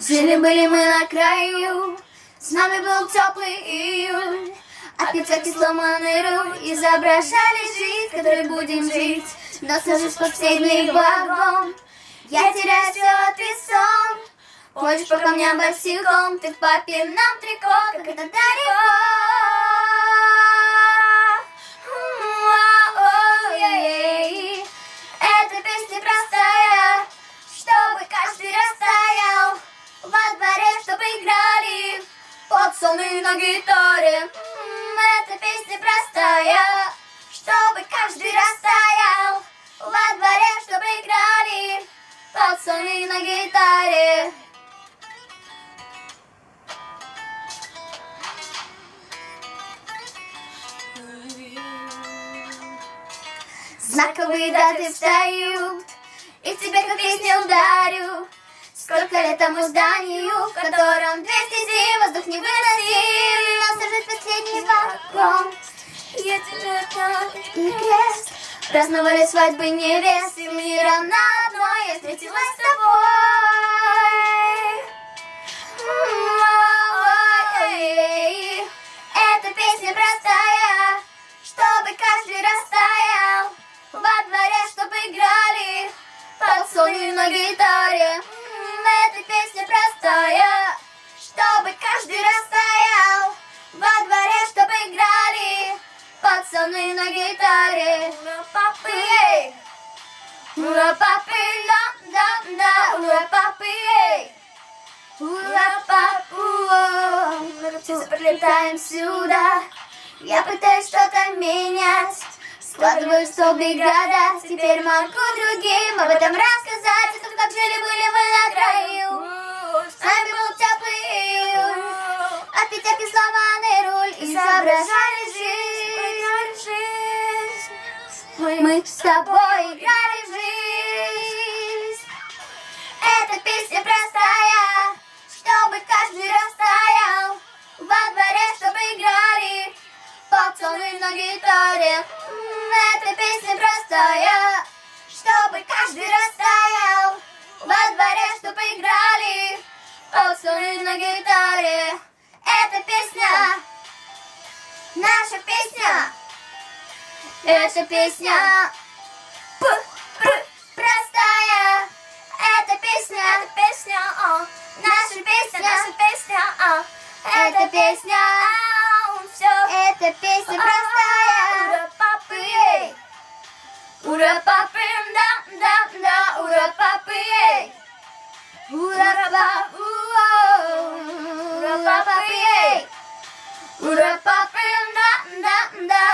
Жили-были мы на краю, с нами был теплый июль. От пятерки сломанный руль, изображали жизнь, в которой будем жить. Но сажусь в последний вагон, я теряю все, а ты сон. Ходишь по камням босиком, ты в папином трико, как это далеко. Эта песня простая, чтобы каждый растаял. Во дворе, чтобы играли пацаны на гитаре. Эта песня простая, чтобы каждый растаял. Во дворе, чтобы играли пацаны на гитаре. Знаковые даты встают, и тебе как песню ударю. Сколько лет тому зданию, в котором 200 зим, воздух не выносим. Нас сажать последний вагон. Я тебе так и крест. Праздновали свадьбы невест, и мира на одной я встретилась с тобой. Эта песня простая, чтобы каждый растаял. Во дворе, чтобы играли пацаны на гитаре. Эта песня простая, чтобы каждый растаял. Во дворе, чтобы играли пацаны на гитаре. Ура-папы, эй! Ура-папы, да-да-да, ура-папы, эй! Ура-папу, мы птицы прилетаем сюда. Я пытаюсь что-то менять, складываю в столбик города. Теперь могу другим об этом рассказать. О том, как жили-были мы на краю. С нами был теплый июль. От пятерки сломанный руль. И соображали жизнь. Мы с тобой играли в жизнь. Эта песня простая, чтобы каждый растаял. Во дворе, чтобы играли пацаны на гитаре. Эта песня простая, чтобы каждый растаял. Во дворе, чтобы играли пацаны на гитаре. Эта песня, наша песня. Эта песня простая. Эта песня, наша песня. Эта песня, эта песня простая. Ура-папы, эй! Ура-папы, да-да-да, ура-папы, эй! Ура-папы, ура-папы, эй! Ура-папы, да-да-да.